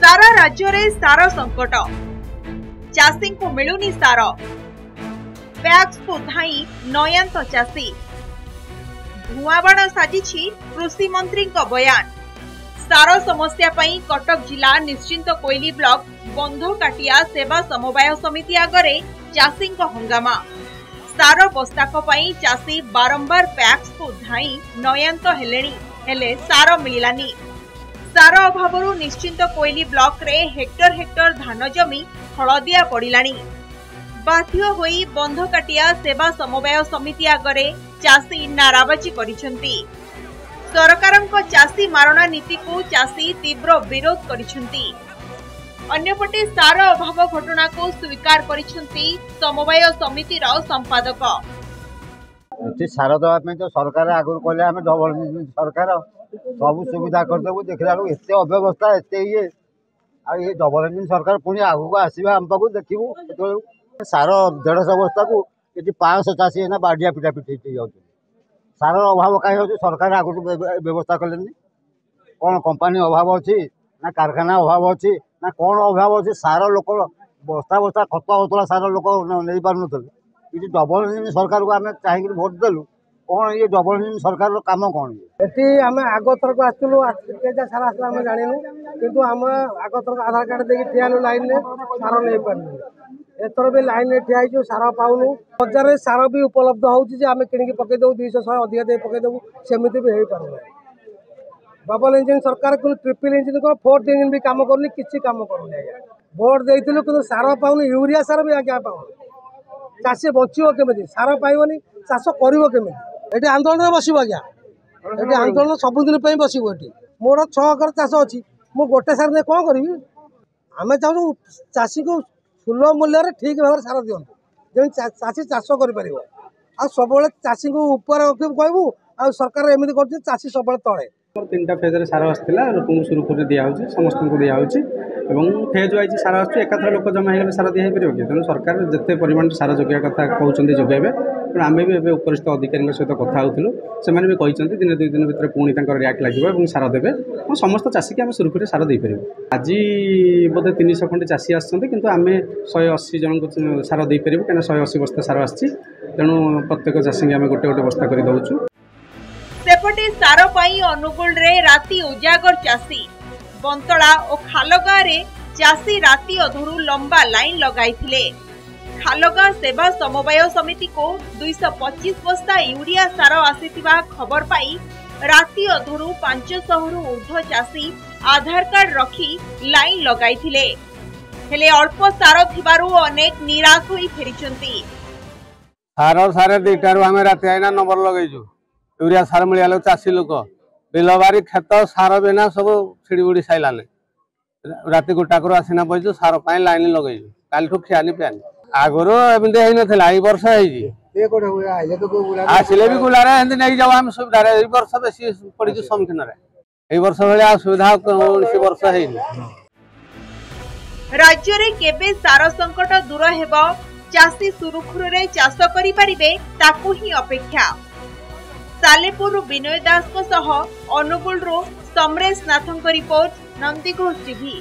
सारा राज्य रे सार संकट, चाषी को मिलुनी सार, पैक्स को धाई नयांत चाषी, धुआबाण साजिछि कृषि मंत्री बयान। सार समस्या पई कटक जिला निश्चिंत कोइली ब्लॉक बंधकाटिया सेवा समवाय समिति आगरे चाषी हंगामा। सार बस्ताक पई चाषी बारंबार पैक्स को धाई नयांत हेलेनी, हेले सार मिलानी। सार अभावरू निश्चिंत कोइली ब्लॉक रे हेक्टर हेक्टर धान जमी हलदिया पड़िलानी। बाध्य होई बंधकाटिया सेवा समवाय समिति आगरे चाषी नाराबाजी करिसंती। सरकारक चाषी मारणा नीति को चाषी तीव्र विरोध करिसंती। अन्यपटे सार अभाव घटना को स्वीकार करिसंती समवाय समितिर संपादक। सार देवाई तो सरकार आगुरी कहले आम डबल सरकार सब सुविधा करदेबू, देखला एत अव्यवस्था एत ये ये डबल इंजिन सरकार पुणी आगू आसवा आम पाक देखू। सार 150 बस्ता को ये 500 चाषी है बाडिया पिटा पिटी जाऊँ। सार अभाव कहीं सरकार आगुरी व्यवस्था कले कौन कंपानी अभाव अच्छी ना कारखाना अभाव अच्छी ना कौन अभाव अच्छी। सार लोक बस्ता बस्ता खत होता सार लोक नहीं पार ये डबल इंजिन सरकार को आम चाहिए भोट देलु। कौन ये डबल इंजिन सरकार काम कौन ये आम आग थरक आसलु सार आसला आम जानू कितु आम आग थरक आधार कार्ड देखिए ठियालु लाइन में सार नहीं पार्लु। एथर भी लाइन में ठिया सार पाऊनु। बजार में सार भी उपलब्ध होमें कि पकईदेव 200 अधिक दे पकईदेव सेमती भी हो पार। डबल इंजिन सरकार ट्रिपल इंजिन को 4th इंजिन भी कम करनी किसी कम करूनी। भोट देलु कि सार पाऊनु, यूरिया सार भी आज्ञा पाऊनु। चाषी बचो केमी सार पाइबनी चाष कर आंदोलन बस आज्ञा ये आंदोलन सबुदिन बसबू। ये मोर 6 एकर चाष अच्छी मु गोटे सार नहीं कौन करी। आम चाहूँ चाषी को सुलभ मूल्य ठीक भाव सार दिंतु जमी चाषी चाष कर सब चाषी को ऊपर कहबू आ सरकार एमती कर चाषी सब तले। 3टा फेज सार आसाला लोक सुरुखुरी दिखाई समस्त को दिखाई फेज वाइज सार आसाथर लोक जमा हो सार दी पार कि तेणु सरकार जिते परिमाण सार जोगे कथा कहते जोगे तेणु आम भी उपरिस्थ अधिकारी सहित कथा होलु से भी कहते दिन 2 दिन भर पुणी रियाक्ट लगे सार देवे समस्त चाषी की आम सुरुखुरी सार दे पार। आज बोधे 300 खंडे चाषी आसमें आम 180 जन को सार दे पारू कहीं 180 बस्ता सार आसी तेणु प्रत्येक चाषी आम गोटे गोटे बस्ता कर दौचु। सेपटे सार पाई अनुगुल रे राति उजागर चाषी बंतला और खालगा रे चाषी राति अधरू लंबा लाइन लगाइथिले। खालगा सेवा समवाय समिति को 225 बस्ता यूरिया सार आसीथिबा खबर पाई राति अधरू 500 रु ऊर्ध्व चाषी आधार कार्ड रखी लाइन लगाइथिले। हेले अल्प सार थिबारु अनेक निराश होई फेरिचंती। सार सारे 2टारू आम राति आईना नंबर लगेजु यूरिया सार मिल चाषी लोक बिल बारी खेत सार बिना सब छिड़ी बुड़ी साइलाने राति 2टाक आसीना बजु सार पाई लाइन लगेजु काल खियानी पियानी आगुरी एमती होता है वर्ष आसिले भी गुलारे एमती नहीं जाऊ आम सुविधा वर्ष बेस पड़ी सम्मुखीन वर्ष भाया असुविधा कौन वर्ष है। राज्य रे केबे सार संकट दूर हेबो, चाषी सुरुखुरु रे चाष करि परिबे ताकू ही अपेक्षा। सालेपुर विनय दास को सह अनुगुल रो समरेश नाथंक रिपोर्ट, नंदीघोष टीवी।